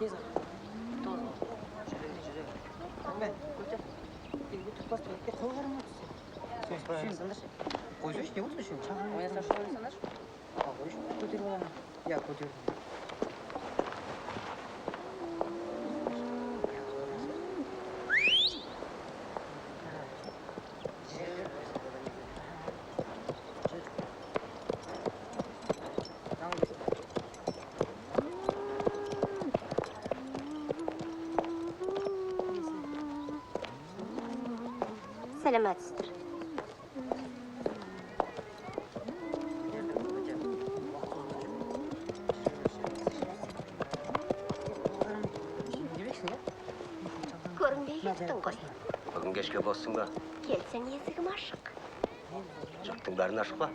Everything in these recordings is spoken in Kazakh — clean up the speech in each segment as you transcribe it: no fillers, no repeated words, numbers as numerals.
Tez ol. To'g'ri. Жүрек. Qanday? Ko'cha. Elga tutpas paytga qo'l qaramaysizlar. Sen sandash. Qo'ysiz, ne bo'ldi shu? O'ynasan shu sandash. Qo'yish, ko'tarib olaman. Ya, ko'tardim. Selamatdir. Ko'rinmay ketding qo'y. Bugün kechga bossingmi? Kelsang esigim oshiq. Joqning barini oshiqmi?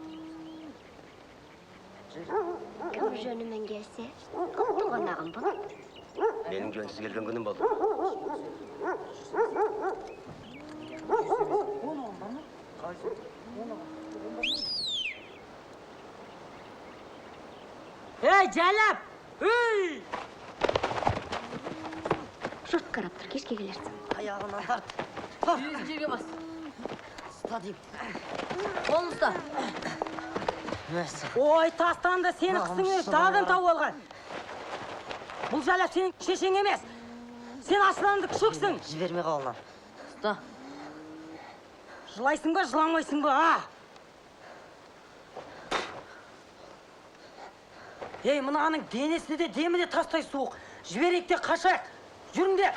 Kim jo'niman kelsa, qonag'im bo'ladi. Mening jo'nsiz kelgan kunim bo'ldi. Ey, Jalab! Ey! Jurt qarab tur, kechga kelersan. Ayağını at. Yüz yerge bas. Stadiyim. Қолын ұста. Ой, тастанды сені қысың емес, дағын тауып алған. Бұл Jalab сенің шешең емес. Сен асыланды күшіксің. Жіберме қолынан. Ұста. Жылайсың ба, жыламайсың ба, а? Ей, мынаның денесіне де, демі де тастай суық. Жіберейік те қашайық. Жүріңдер.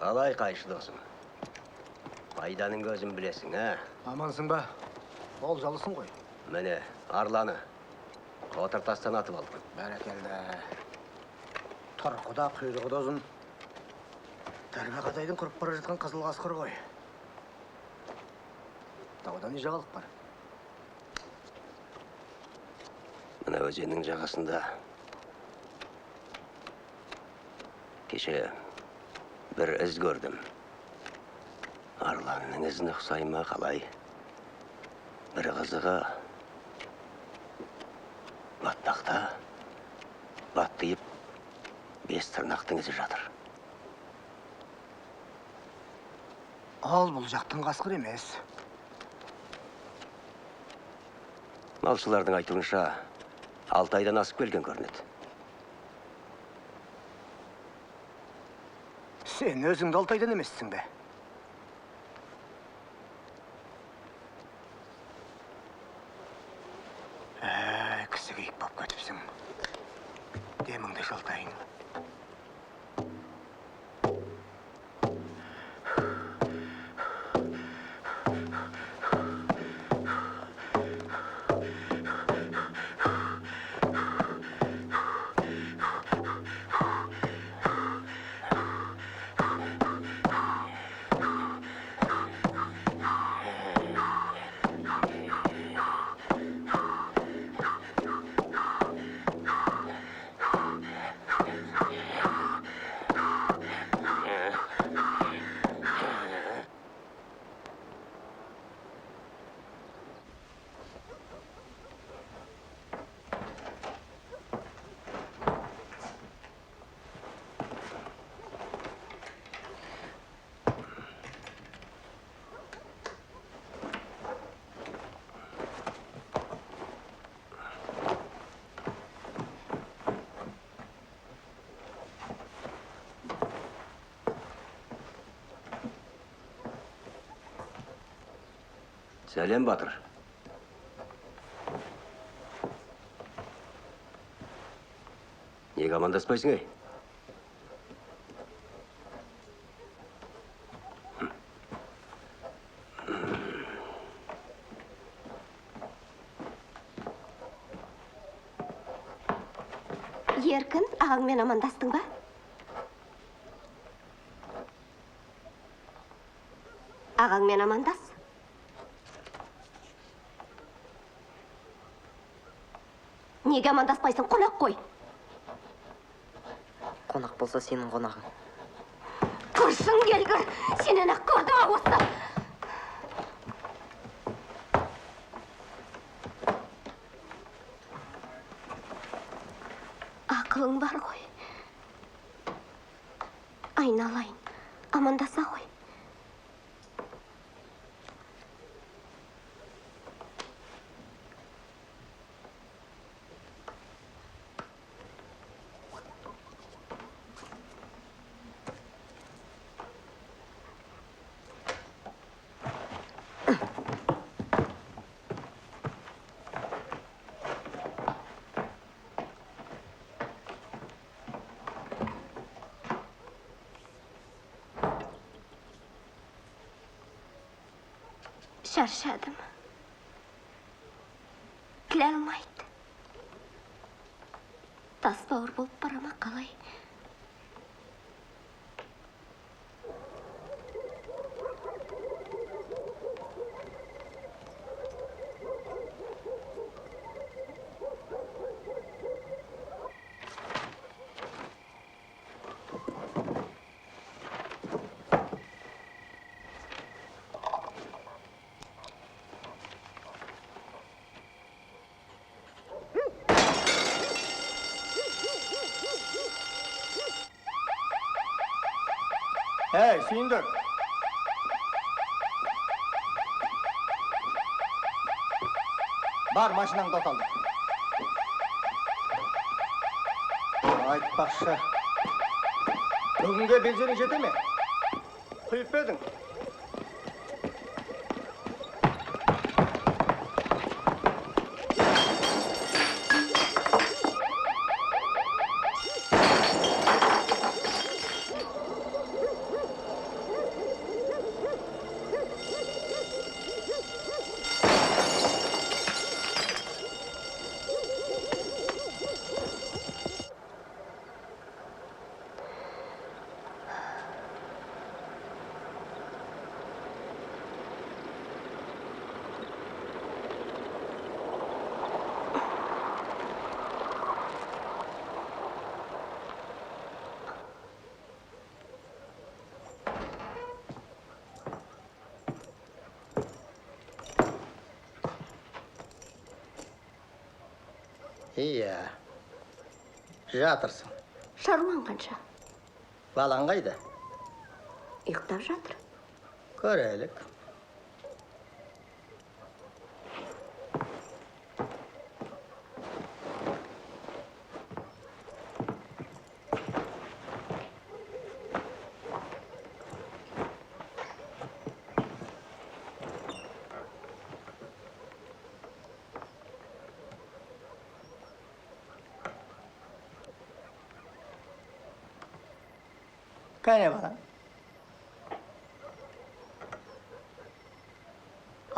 Қалай қайшы досым? Пайданың көзін білесің, ә? Амансың ба? Ол жалысың ғой. Міне, арланы. Қотыр тастан атып алдым. Бәрекелді. Тұрқыда құйрығы да ұзын. Дәрбақатайдың құрып бара жатқан қызыл қасқыр ғой. Таудан не жағалық бар? Мына өзеннің жағасында кеше бір із көрдім. Арланның ізіне ұқсай ма қалай? Бір қызығы батпақта баттиып бес тырнақтың ізі жатыр. Ал бұл жақтың қасқыр емес. Малшылардың айтуынша 6 айдан асып келген көрінеді. Сен өзіңді 6 айдан емессің бе? Кісі кейіп боп көтіпсің. Деміңді жылтайын. Сәлем, Батыр. Неге амандаспайсың, ей? Еркін, ағаңмен амандастың ба? Ағаңмен амандас. Неге амандаспайсың? Қонақ қой. Қонақ болса сенің қонағың. Көршің келгір, сенен ақ көрдім осы. Ақылың бар ғой. Айналайын, амандаса ғой. Шаршадым. Тіл алмайды. Тас бауыр болып барама қалай? Ей, сүйіндік. Бар, машинаңды оталды. Айтпақшы, бүгінге бензиning жете ме? Құйып па едің? Iya, жатырсың. Шаруаң қанша? Балаң қайда? Ұйықтап жатыр. Көрелік. Кәне бала?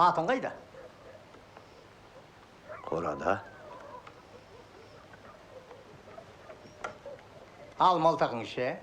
Атың қайда? Қорада. Ал малтағың ше.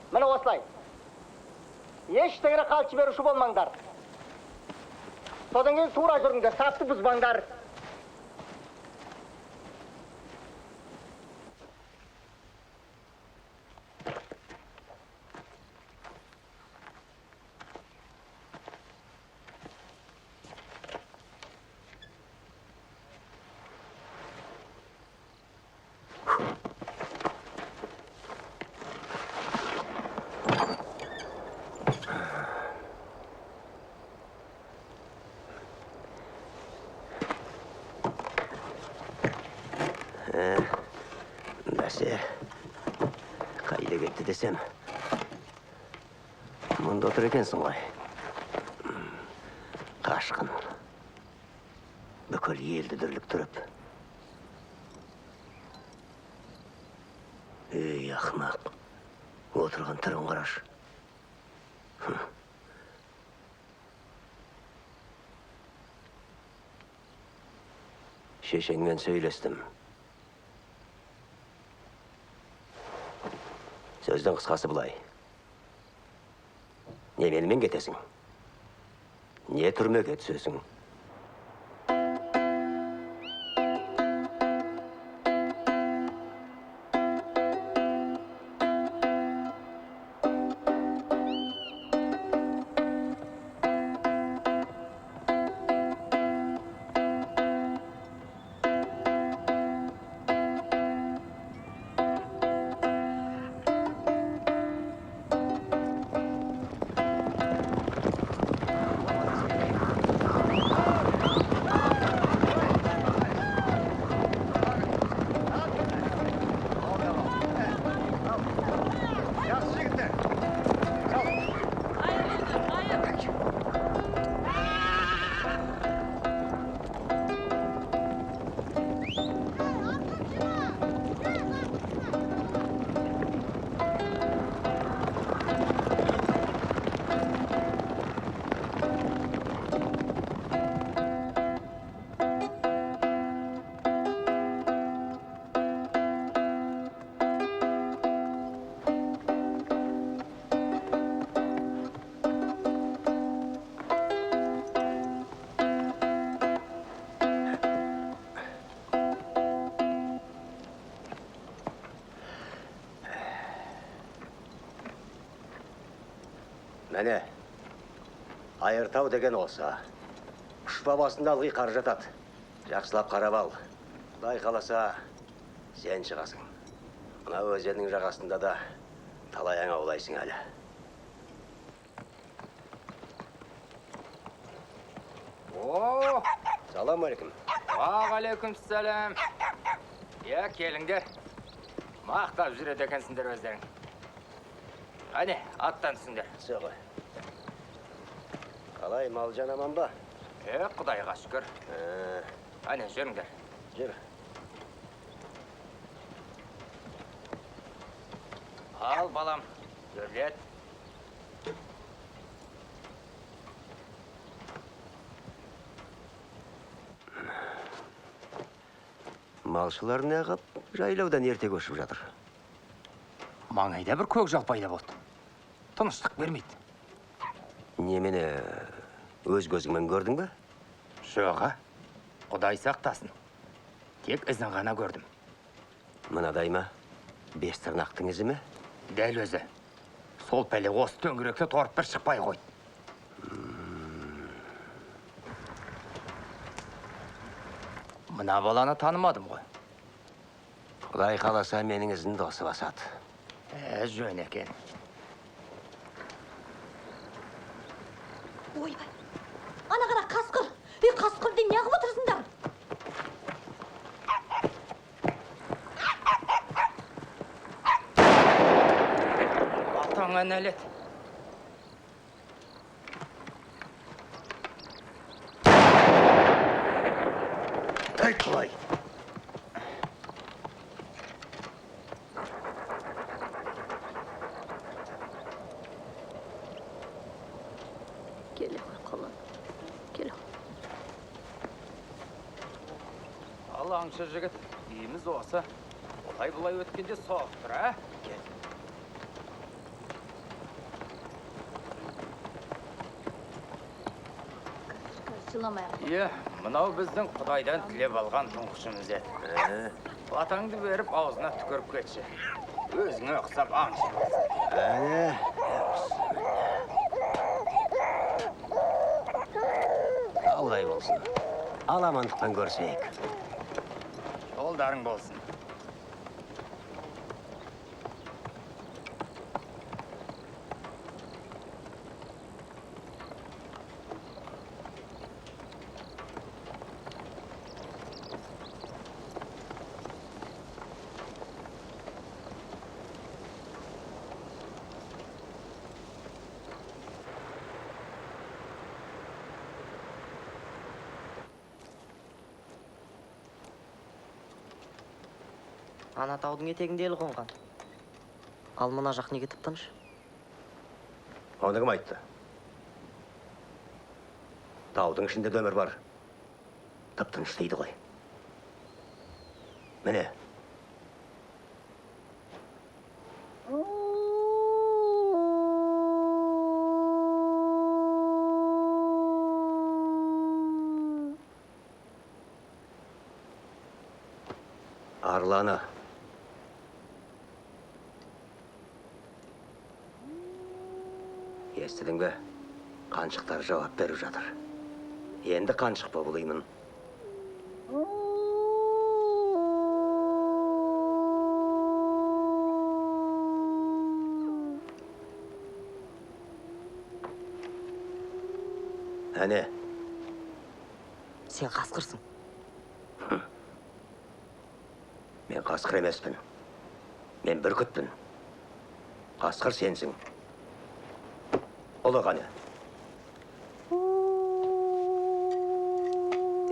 Міне осылай. Ештеңені қалт жіберуші болмаңдар. Содан кейін тура жүріңдер, сапты бұзбаңдар. Қайда кетті десем. Мұнда отыр екенсің ғой. Қашқын. Бүкіл елді дүрліктіріп. Ей, ақымақ. Отырған түрін қараш. Шешеңмен сөйлестім. Сөздің қысқасы бұлай. Не менімен кетесің? Не түрмеге түсесің? Мәне, Айыртау деген олса, ұшпа басында ылғи қар жатады. Жақсылап қарап ал. Құдай қаласа, сен шығасың. Мына өзеннің жағасында да талай аулайсың әлі. О, Салам алейкум. Ағалейкум сәлем. Я, келіңдер. Мақтап жүреді екенсіңдер өздерің. Әне, аттан түсіңдер. Сөғі. Қалай, Малжан аман ба? Құдайға шүкір. Әне, жүріңдер. Жүр. Ал, балам, өрлет. Малшылар не қып, жайлаудан ерте көшіп жатыр. Маңайда бір көк жал пайда болды. Тыныштық бермейді. Немені өз көзіңмен көрдің бе? Жоға, Құдай сақтасын. Тек ізін ғана көрдім. Мынадай ма? Бес тырнақтың ізі ме? Дәл өзі. Сол пәле осы төңіректе торып бір шықпай қойды. Мына баланы танымадым ғой. Құдай қаласа менің ізін досы басады. Жөн екен. Ойбай, ана қара қасқыр. Қасқыр дей неғып отырсыңдар? Атаңа нәлет. Тайт құлай. Келе ғой, қалан. Келе ғой. Ал аңшы жігіт, үйіміз осы. Олай бұлай өткенде соғып тұр, ә? Кел. Жыламай-ақ. Мынау біздің Құдайдан тілеп алған тұңғышымыз еді. Батаңды беріп, аузына түкіріп кетші. Өзіңе ұқсап аңшы болсын. Алдай болсын. Аламандықпен көрсейік. Жолдарың болсын. Ана таудың етегінде ел қонған. Ал мына жақ неге тып-тыныш? Оны кім айтты? Таудың ішінде дөмір бар. Тып-тыныш дейді ғой. Міне. Арланы. Естідің бе? Қаншықтар жауап беріп жатыр. Енді қаншық болаймын. Әне, Сен қасқырсың. мен қасқыр емеспін. Мен бүркітпін. Қасқыр сенсің. Ұлы қане.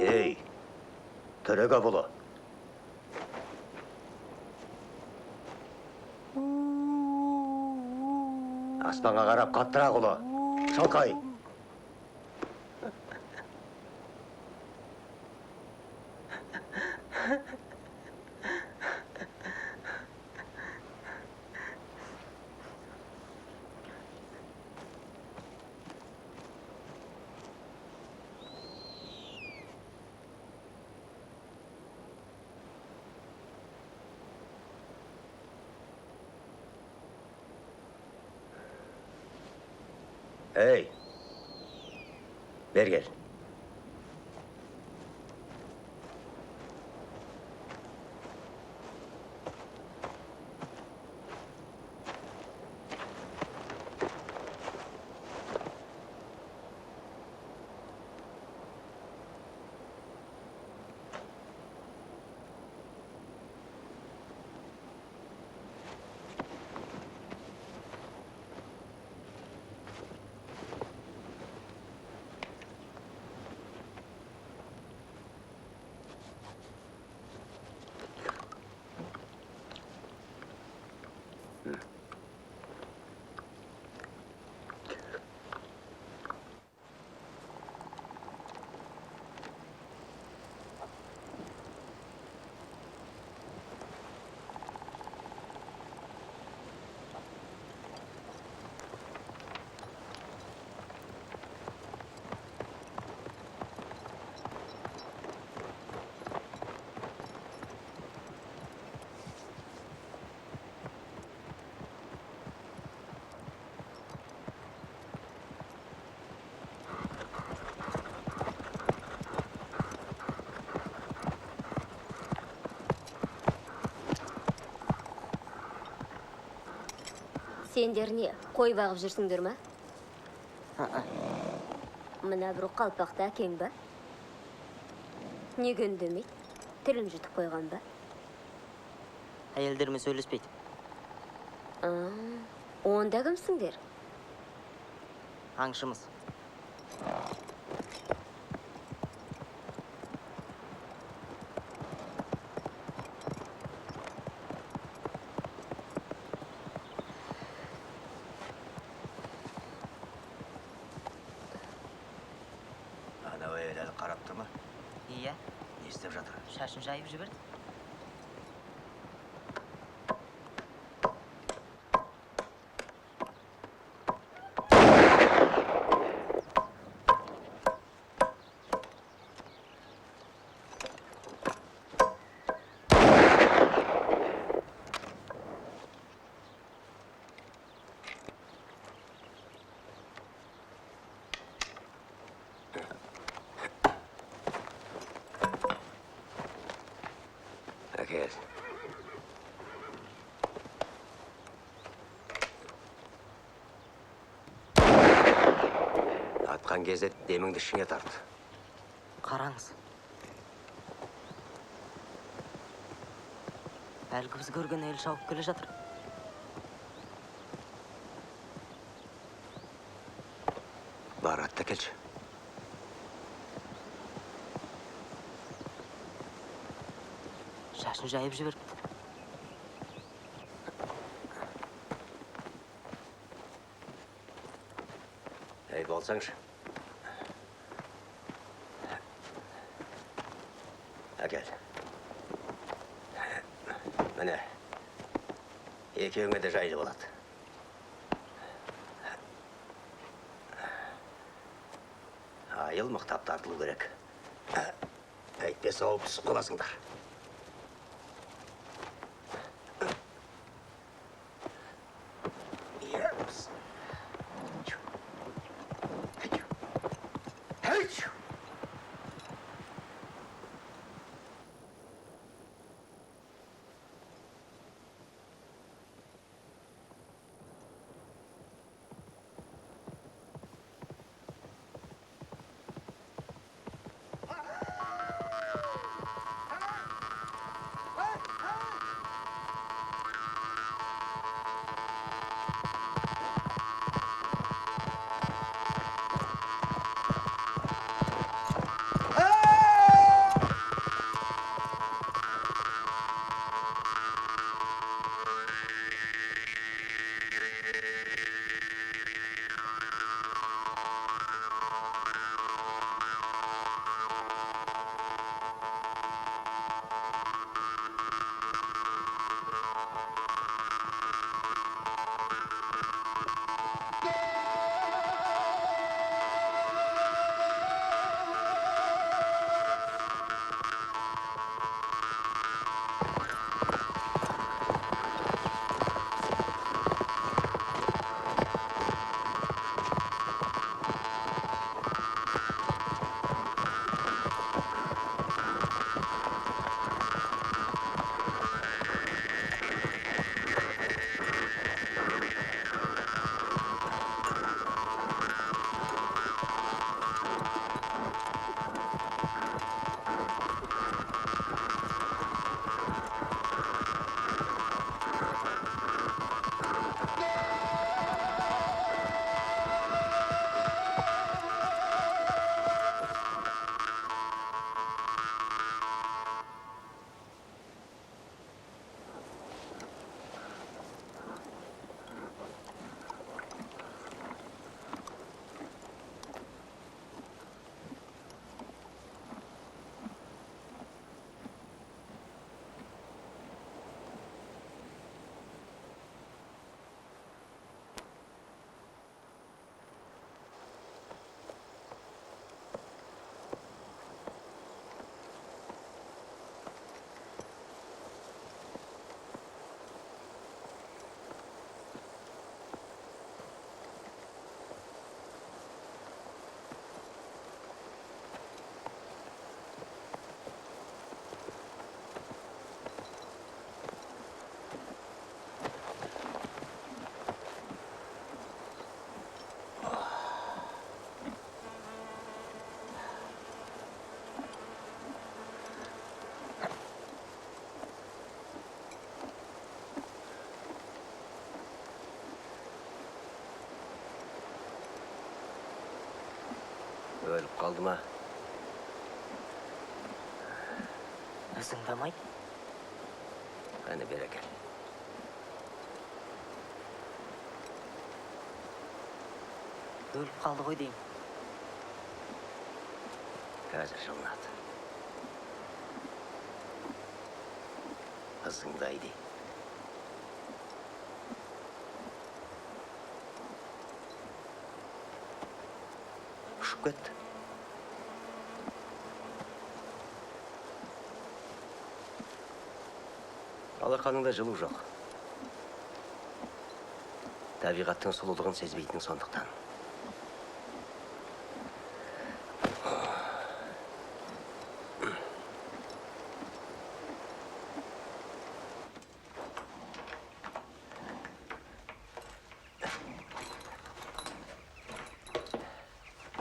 Ей, түрегі бұлы. Аспанға қарап қаттырақ ұлы. Шалқай. Ей, бер кел. Сендер не, қой бағып жүрсіңдер ма? Мына бір қалпақты әкең ба? Неге үндемейді? Тілін жұтып қойған ба? Әйелдермен сөйлеспейді. Онда кімсіңдер? Аңшымыз. Ана әйел әлі қарап тұр ма? Иә, Не істеп жатыр? шашын жайып жіберді. Әкел. Атқан кезде деміңді ішіне тарт. Қараңыз. Әлгі біз көрген әйел шауып келе жатыр. Бар, атты келші. Шашын жайып жіберіпті. Ей, болсаңшы. Әкел. Міне, екеуіңе де жайлы болады. Айыл мықтап тартылу керек. Әйтпесе ауып түсіп қаласыңдар. Өліп қалды ма? Ызыңдамай. Қане бері кел. Өліп қалды ғой деймін. Қазір жылынады. Ызыңдайды. Ұшып кетті. Алақаныңда жылу жоқ. Табиғаттың сұлулығын сезбейтін сондықтан.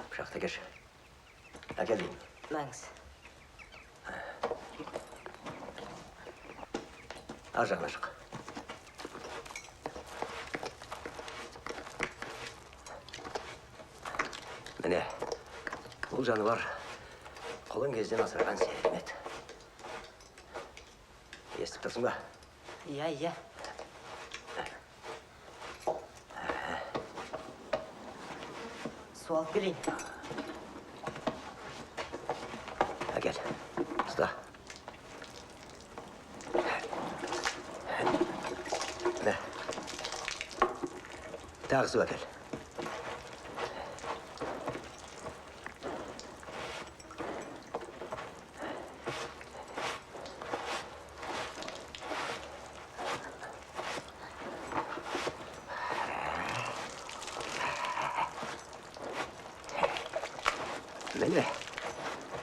Пышақты кеш. Әкел деймін. Мәңіз. Ар жағына шық. Міне, бұл жануар қолын кезден асыраған сермет. Естіп тұрсың ба? Иә. Су алып келейін. Әкел. Ұста. Мә. Тағы су әкел. Міне,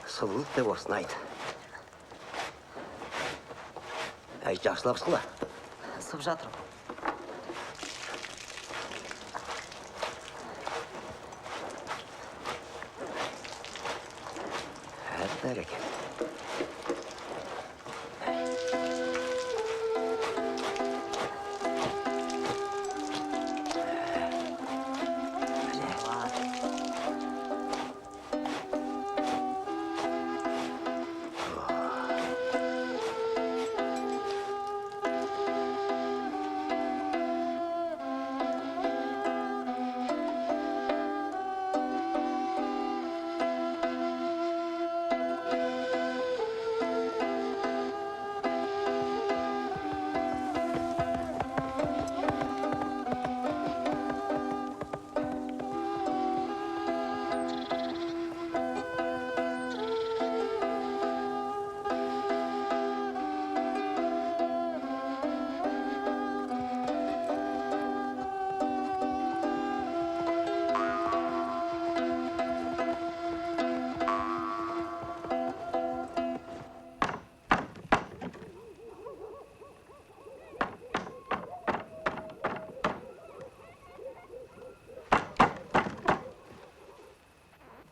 сұлулық деп осыны айт. Әй, жақсылап сұла. Сып жатырмын. Бәрекелді.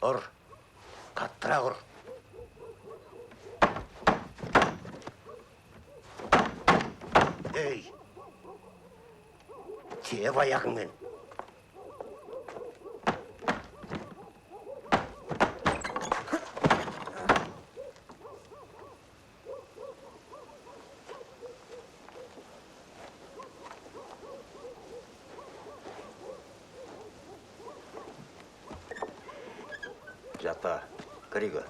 Ұр, қаттырақ ұр. Ей, теп аяғыңмен. Жатта, кірегі.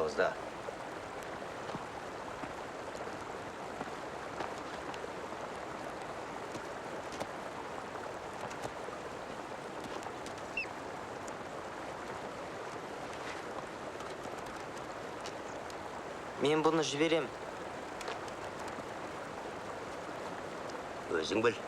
ауызда. Мен бұны жіберем. Өзің біл.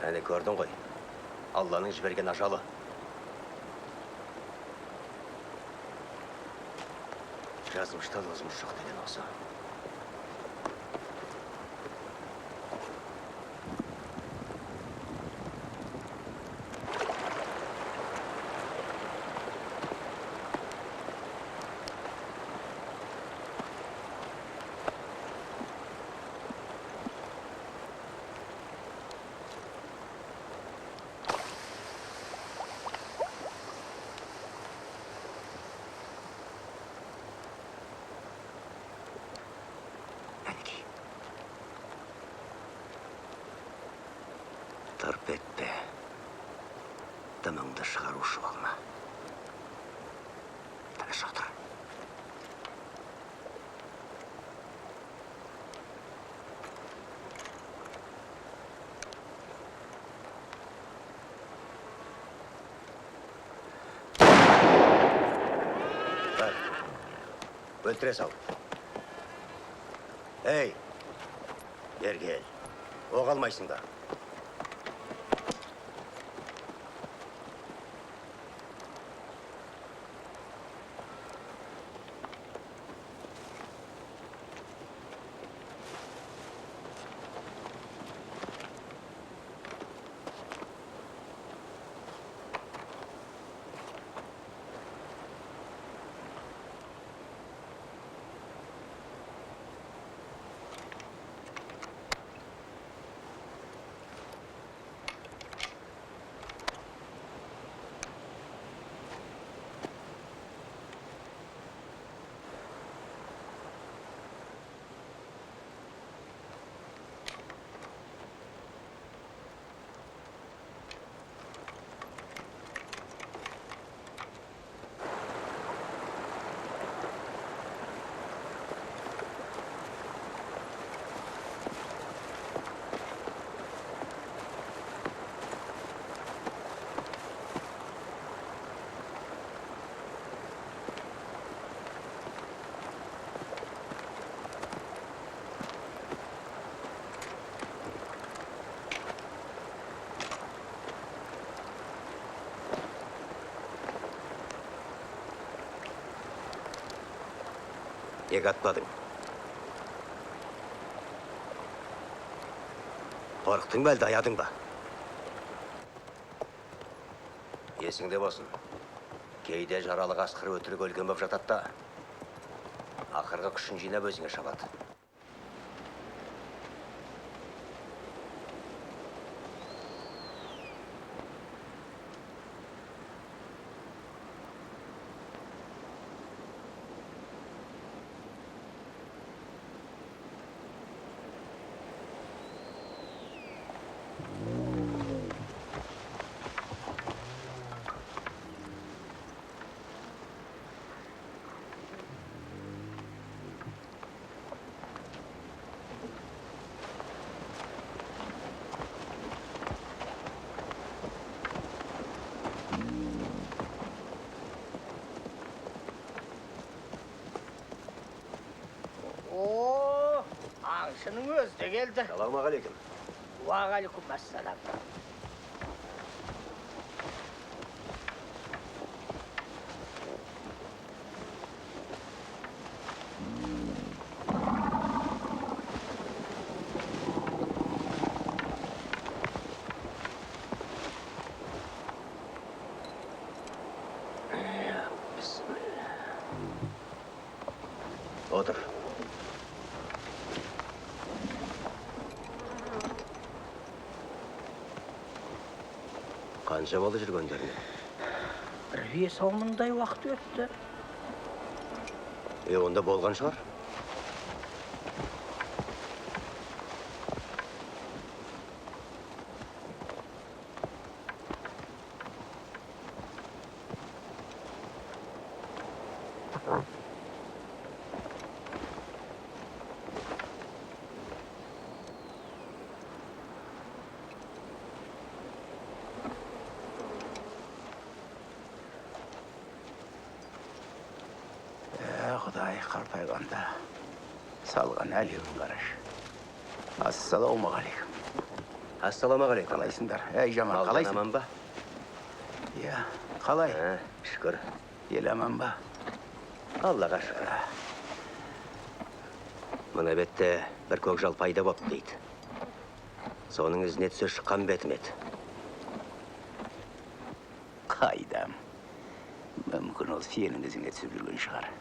Әне көрдің ғой, Алланың жіберген ажалы. Жазмыштан өзіміз жоқ деген осы. Тырп етпе. Дымыңды шығарушы болма. Тыныш отыр. Бар. Өлтіре сал. Ей! Бер кел. Оқ алмайсың да. Неге атпадың? Қорықтың ба әлде аядың ба? Есіңде болсын. Кейде жаралы қасқыр өтірік өлген боп жатады да, ақырғы күшін жинап өзіңе шабады. Шының өзі де келді. Саламағалейкум. Уағалейкум ассалам. Otur. Қанша болды жүргендеріне? Бір 5-6 мыңдай уақыт өтті. Онда болған шығар. Құдай қартайғанда салған әлемін қараш. Ассалаумағалейкум. Ассаламағалейкум. Қалайсыңдар? Жаман, Малдан қалайсың? аман ба? Иә, қалай? Шүкір. Ел аман ба? Аллаға шүкір. Мына бетте бір көкжал пайда боп дейді. Соның ізіне түсе шыққан бетім еді. Қайдам. Мүмкін ол сенің ізіңе түсіп жүрген шығар.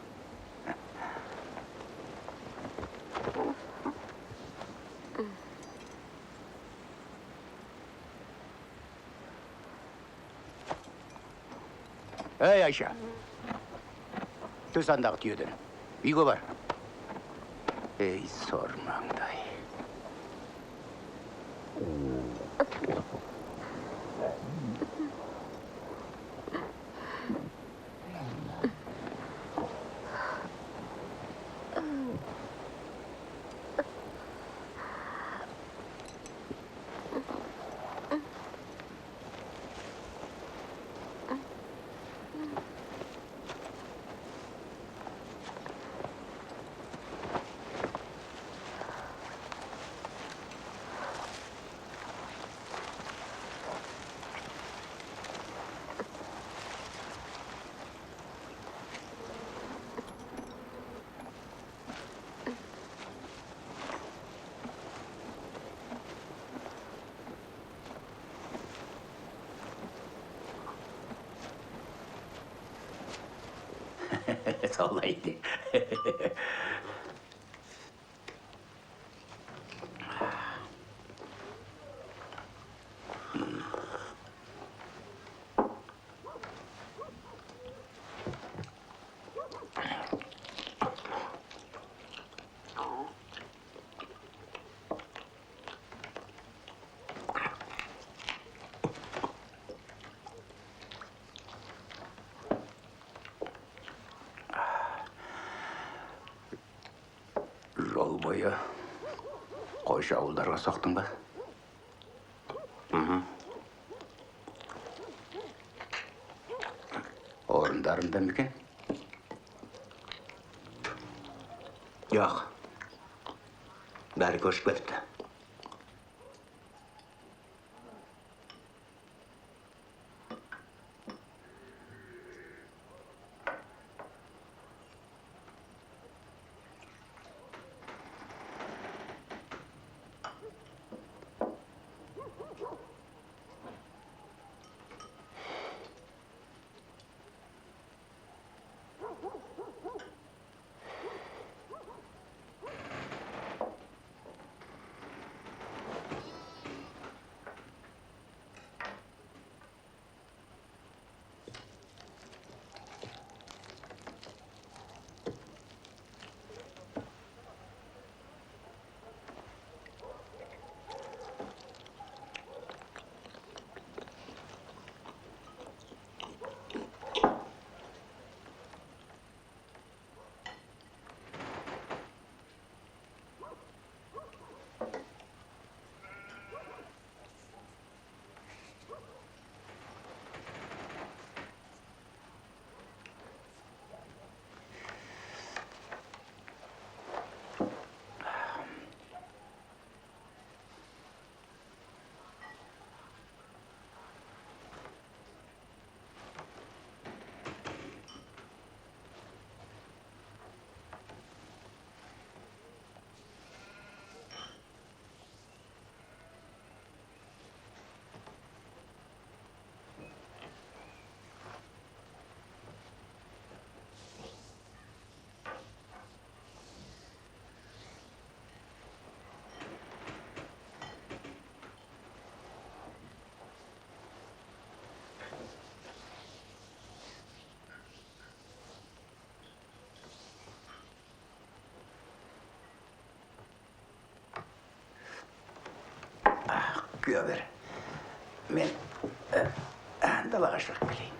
Айша, төс андағы түйеден. Үйге бар. Сормаңдай. Солайды. Жол бойы қойшы ауылдарға соқтың ба? Орындарында ма екен? Жоқ. Бәрі көшіп кетіпті. Күйе бер. Мен далаға шығып келейін.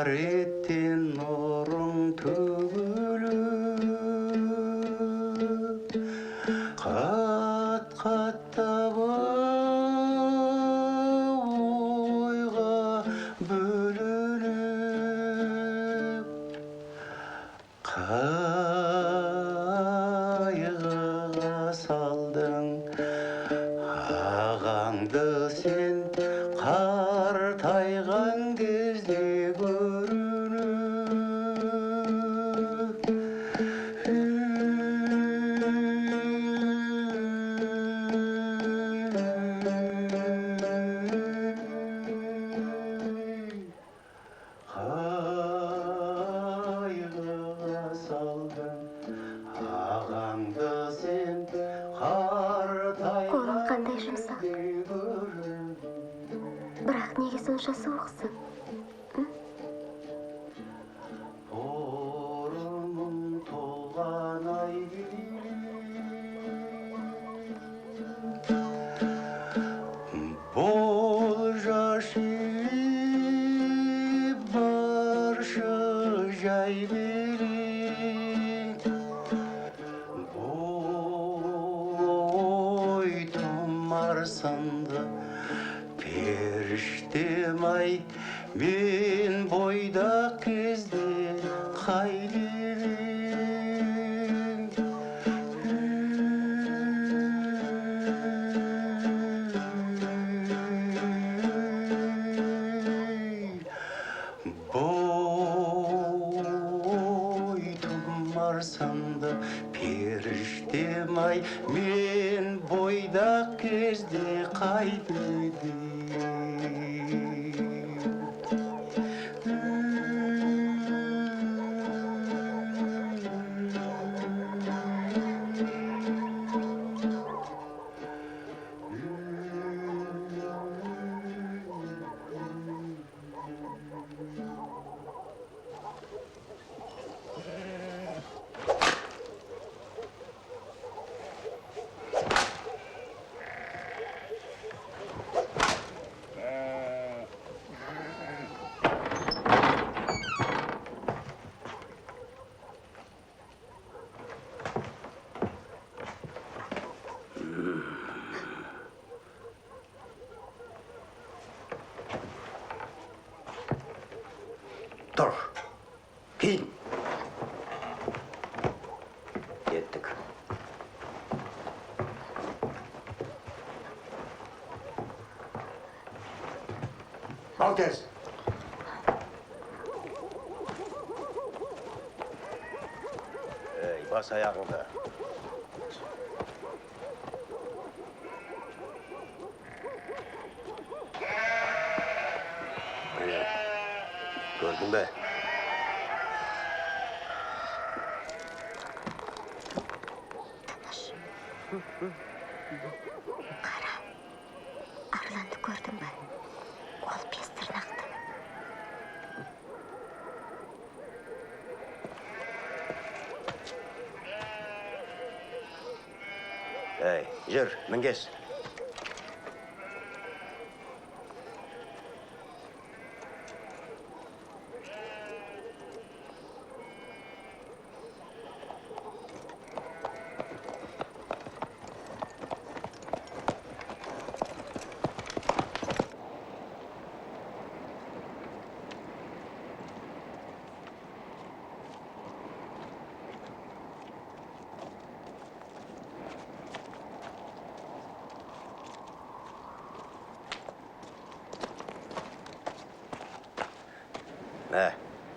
Қареттен нұрың төгіліп, қат-қаттап ойға бөлініп, қайғыға салдың ағаңды сен қартайған кезде қайғыға салдың ағаңды сен Қолың қандай жұмсақ. Бірақ неге сонша суықсың? Орымың толған ай бол жашиып баршы жай берек ой тұмар сынды періштем-ай мен бойдақ кезде қайдерем бой тұмар сынды періштем-ай мен бойдақ кезде қайдерем Тұр, кейін. Ал тез. Ей, бас аяғыңды. Міне, көрдің бе? Арланды көрдің бе? Ол бес тырнақты. Ей, жүр, мінгес.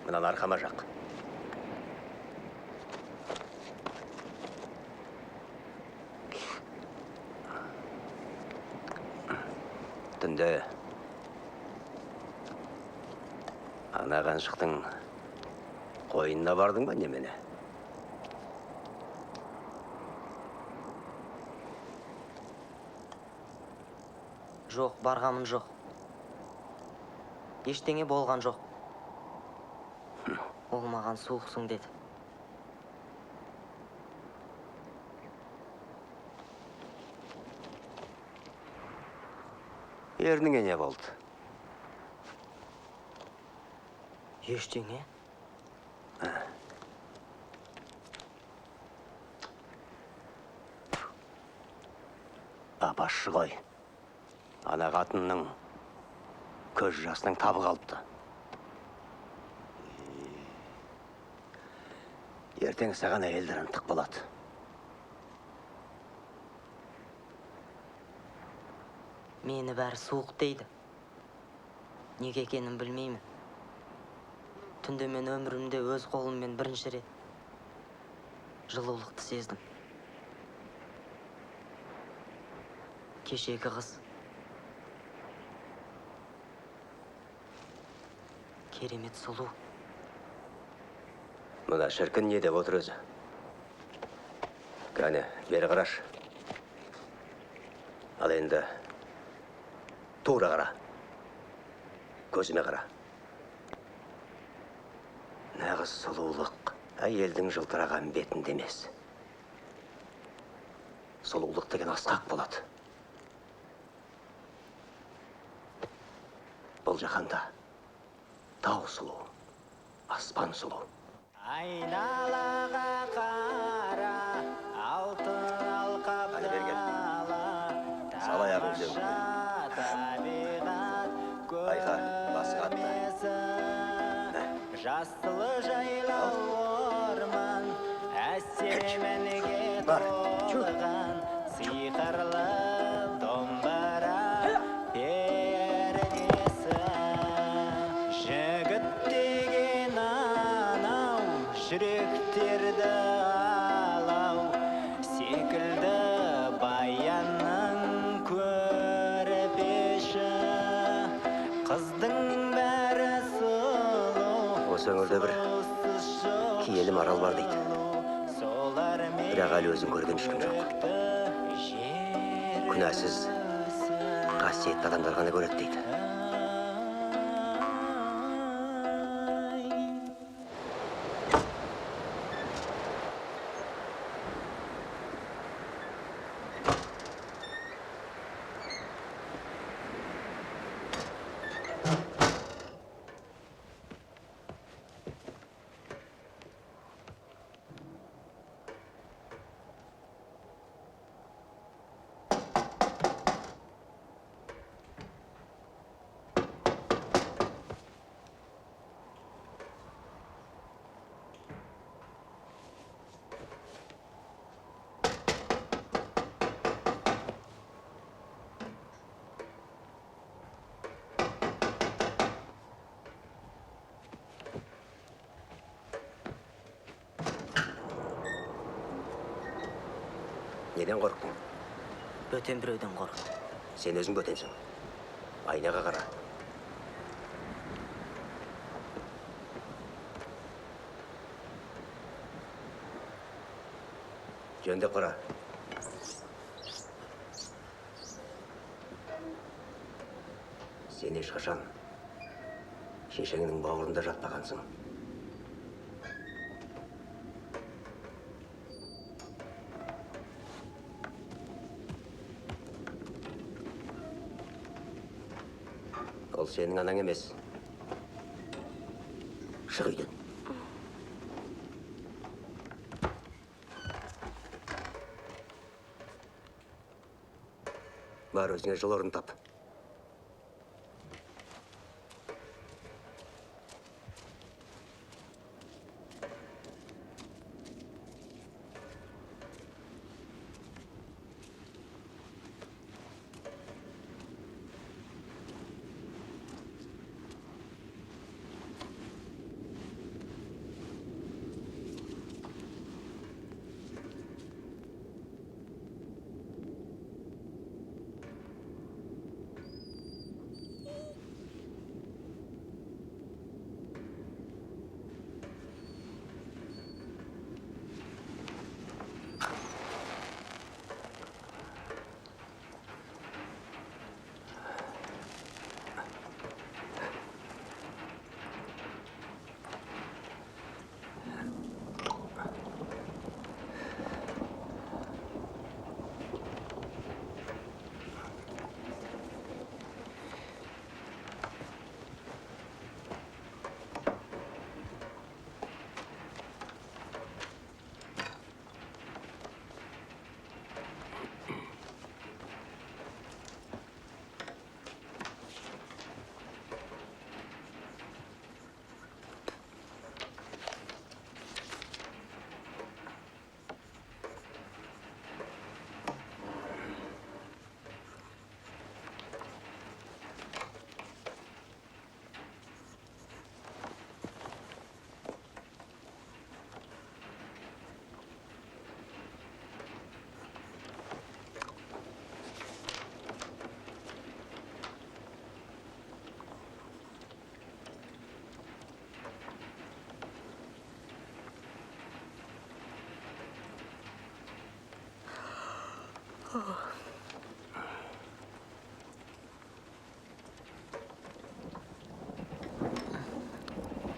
Мынан арқама жақ. Түнде ана қаншықтың қойынына бардың ба немене? Жоқ, барғамын жоқ. Ештеңе болған жоқ. Ол маған суықсың деді. Ерніңе не болды? Ештеңе? Апашы ғой. Ана қатынның көз жасының табы қалыпты. Ертең саған әйелдер ынтық болады. Мені бәрі суық дейді. Неге екенін білмеймін. Түнде мен өмірімде өз қолыммен бірінші рет жылулықты сездім. Кешегі қыз керемет сұлу. Мына шіркін не деп отыр өзі? Кәне, бері қараш. Ал енді тура қара. Көзіме қара. Нағыз сұлулық әйелдің жылтыраған бетінде емес. Сұлулық деген асқақ болады. Бұл жаһанда тау сұлу, аспан сұлу. Айналаға қара, алтын алқаптала, Сал аяғын үзең. Айға, басы қатты. Жасылы жайлау орман, әсеменге Бар, толған, сиқырлы домбыра пернесі. Жігіт деген анау, жүректерді алау, секілді баянның көрпеші. Қыздың бәрі сұлу, Осы өңірде бір киелі марал бар дейді. Бірақ әлі өзін көрген ешкім жоқ. Күнәсіз, қасиетті адамдар ғана көреді дейді. Неден қорықтың? Бөтен біреуден қорқып. Сен өзің бөтенсің. Айнаға қара. Жөндеп қара. Сен ешқашан шешеңнің бауырында жатпағансың. Ол сенің анаң емес. Шық үйден. Бар, өзіңе жыл орын тап.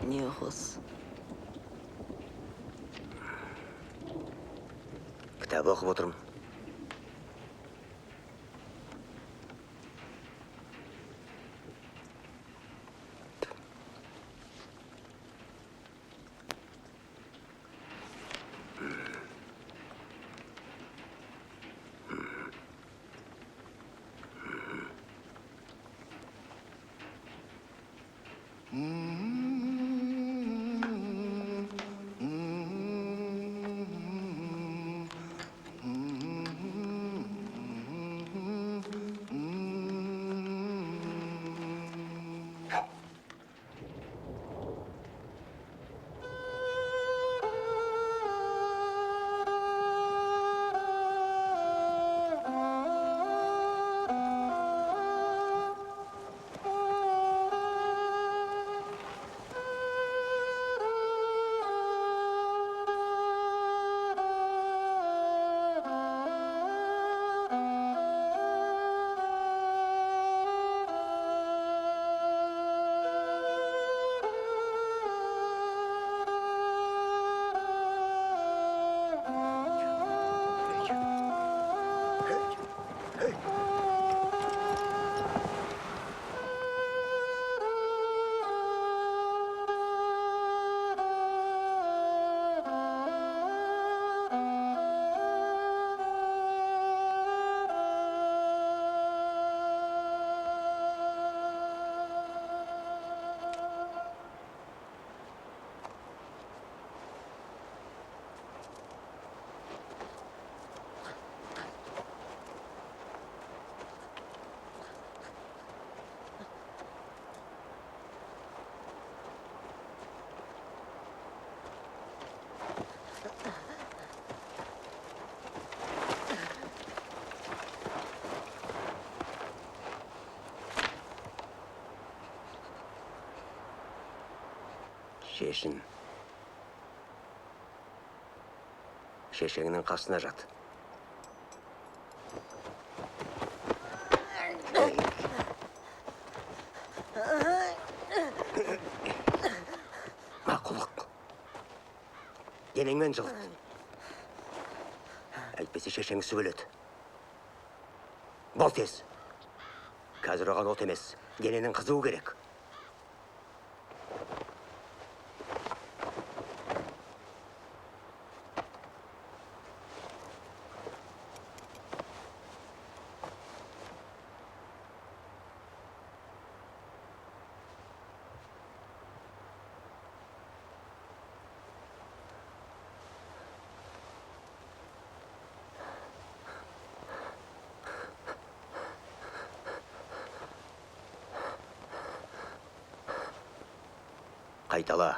Не қос? Кітап оқып отырмын. Шешін. Шешеңнің қасына жат. Мақұлық. Денеңмен жылыт. Әйтпесе шешең сүбіледі. Бол тез. Қазір оған от емес, дененің қызуы керек. Қайтала.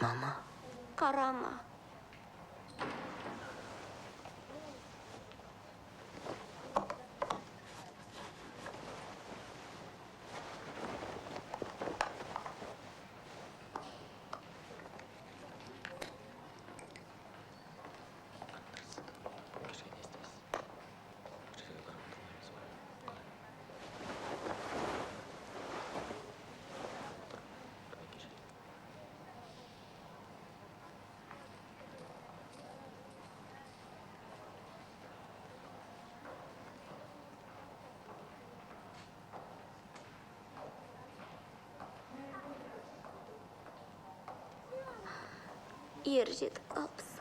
Мама. Қарама. Ер жетіп қалыпсың.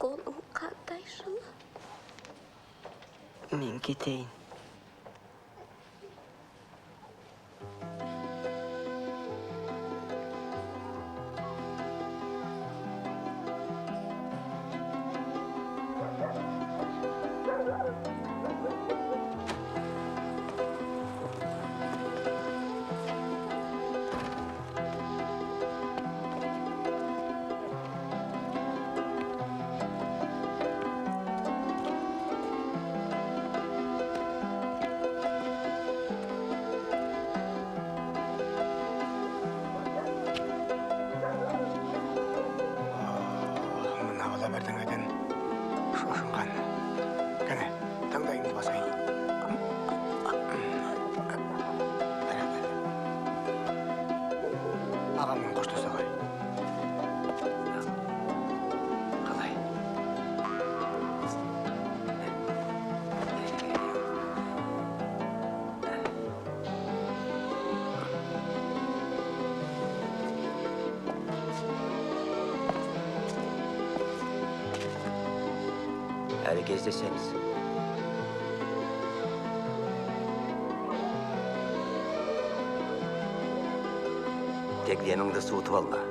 Қолың қандай жылы. Мен кетейін. Мына бала бірдеңеден шошынған. Кәне, тыңда Әрі кездесеміз. Тек деміңді суытып алма.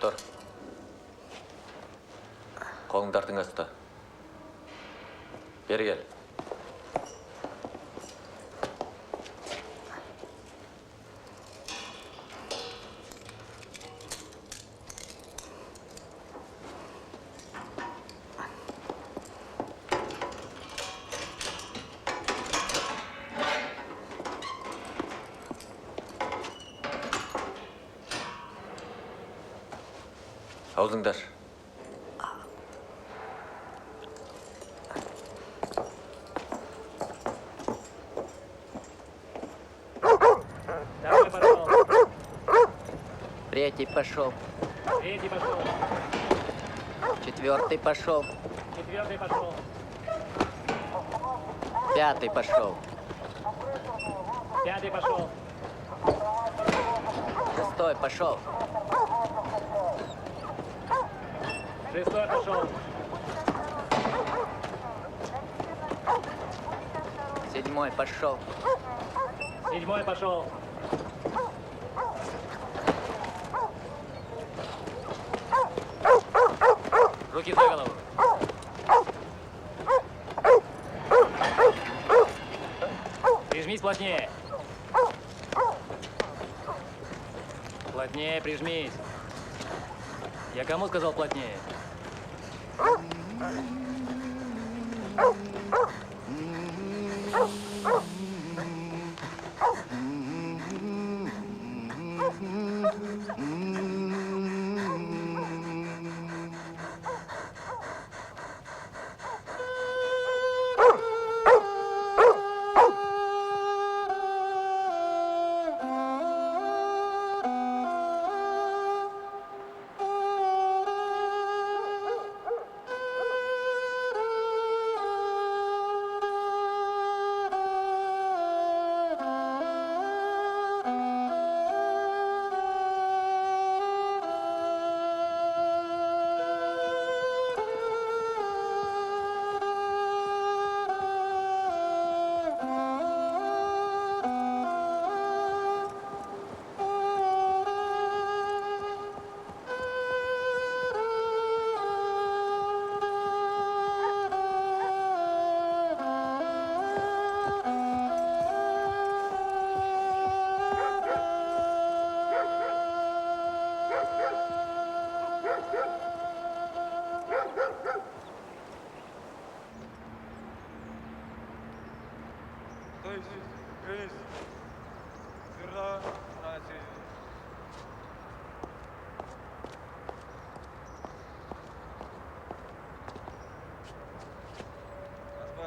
Тұр. Қолыңды артыңа ұста. Бері кел. Аузыңды аш. Давай, пошел. Третий пошел. Третий пошел. Четвертый пошел. Четвертый пошел. Пятый пошел. Пятый пошел. Шестой пошел. Шестой пошел. Седьмой пошел. Седьмой пошел. Руки за голову. Прижмись плотнее. Плотнее прижмись. Я кому сказал плотнее?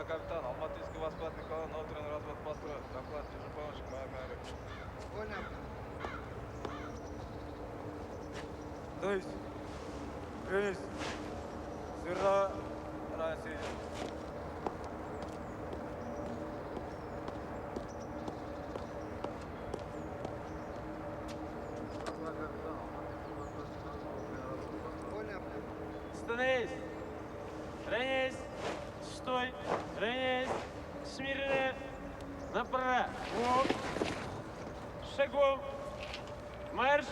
Капитан, Алматинский Москва, Николай, внутренний развод построен. Доклад, ниже помощник, моя мэри. Понял. То есть, сырра, Россия. Остановись! Равняйсь! Стой! Равняйсь! Смиренно! Направо! Шагом! Марш!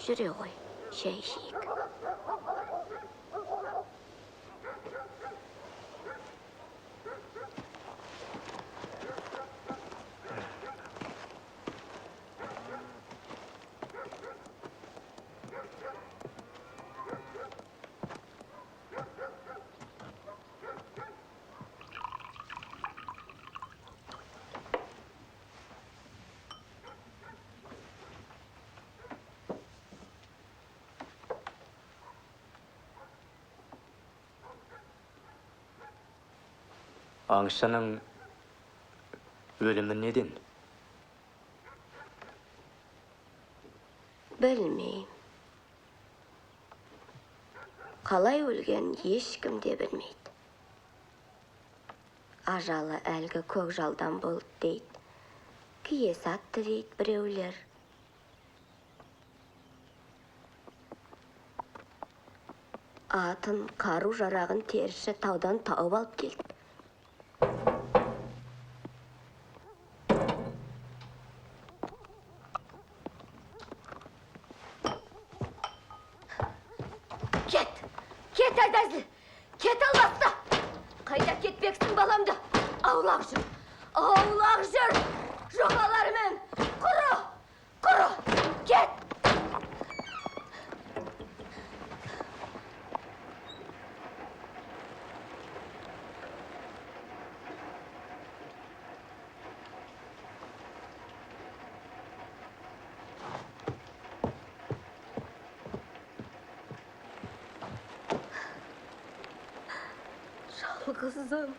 жүре ғой, шай ішейік. Аңшының өлімі неден? Білмейм. Қалай өлген ешкім де білмейді. Ажалы әлгі көкжалдан болды дейді. Кие сатты дейді біреулер. Атын, қару жарағын терісі таудан тауып алып келді. Кет айдазы, кет албасты. Қайда кетпексің баламды? Аулақ жүр, жоғалармен. Құры, кет. Kızım.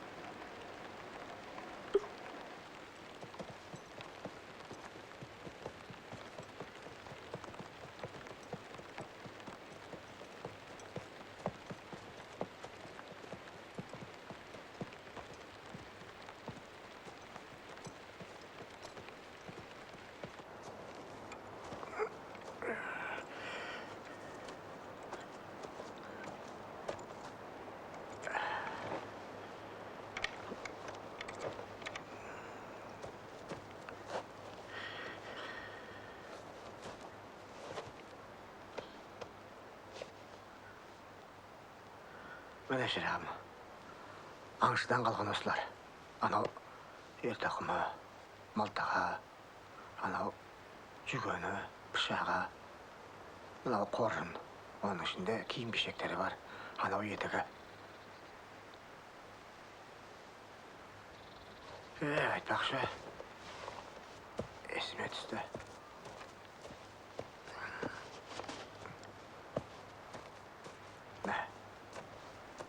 Міне шырағым, аңшыдан қалған осылар. Анау ер тақымы, малтаға, анау жүгені, пышағы, анау қоржын, оның ішінде киім-кешектері бар, анау етігі. Айтпақшы, есіме түсті.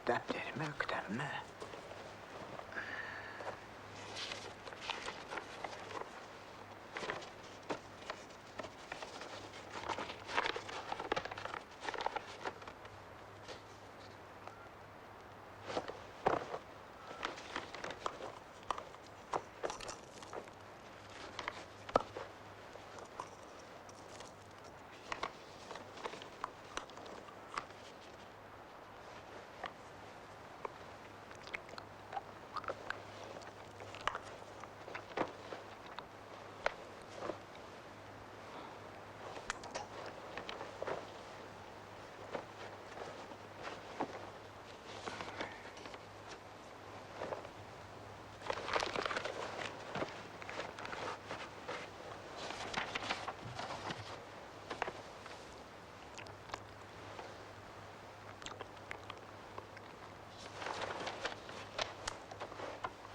Дәптеріме, кітабыма.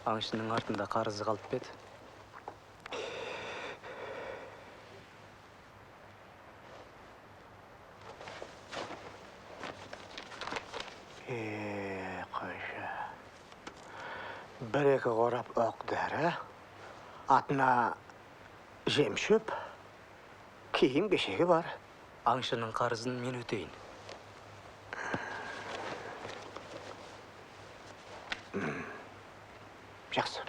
Аңшының артында қарызы қалып бет. Қойшы. Бір-екі қорап оқ дәрі, атына жем шөп, киім кешегі бар. Аңшының қарызын мен өтейін. Жақсы.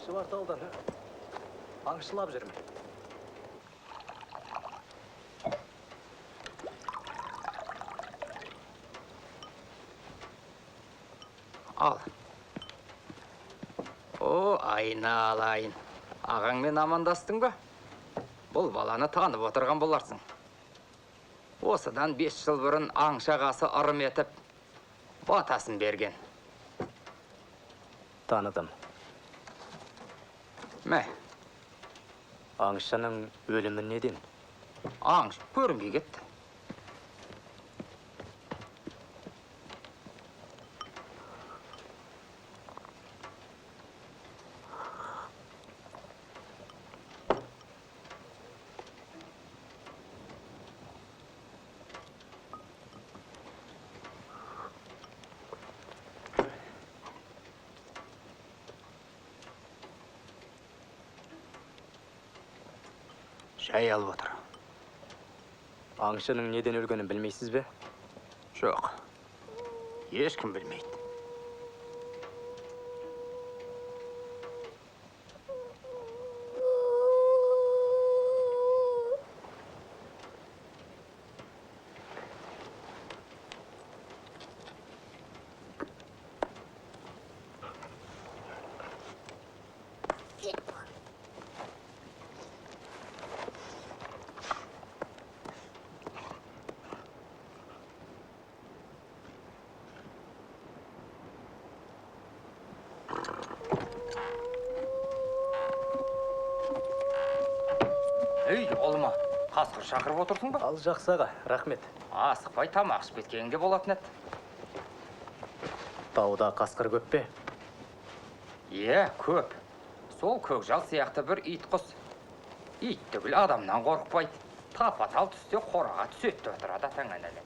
аңшы бар таудан. Аңшылап жүрмін. Ал. О, айналайын. Ағаңмен амандастың ба? Бұл баланы танып отырған боларсың. Осыдан 5 жыл бұрын аңшы ағасы ырым етіп, батасын берген. Таныдым. Мә, Аңшының өлімі неден? аңшы көрінбей кетті. Шай алып отыр. Аңшының неден өлгенін білмейсіз бе? Жоқ. Ешкім білмейді. Ей, олыма, қасқыр шақырып отырсың ба? Ал жақсаға, рахмет. Асықпай тамақ ішіп кеткенде болатын еді. Тауда қасқыр көп пе? Көп. Сол көкжал сияқты бір ит құс. Ит түгіл адамнан қорықпайды. Тапа-тал түсте қораға түсетті отырады таңанәлі.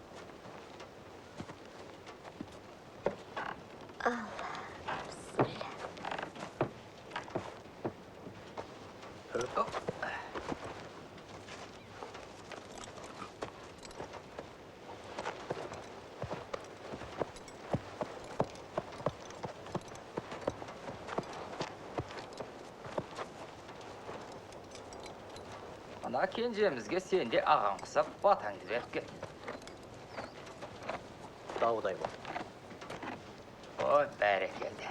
Ана кенжемізге сен де ағаң құсап батаңды беріп кет. Даудай бол. О, бәрекелді.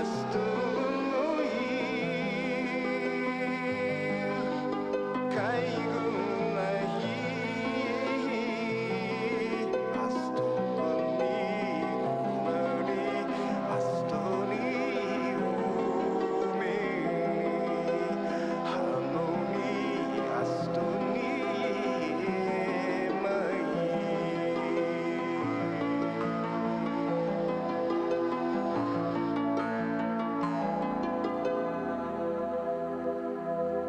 Стой!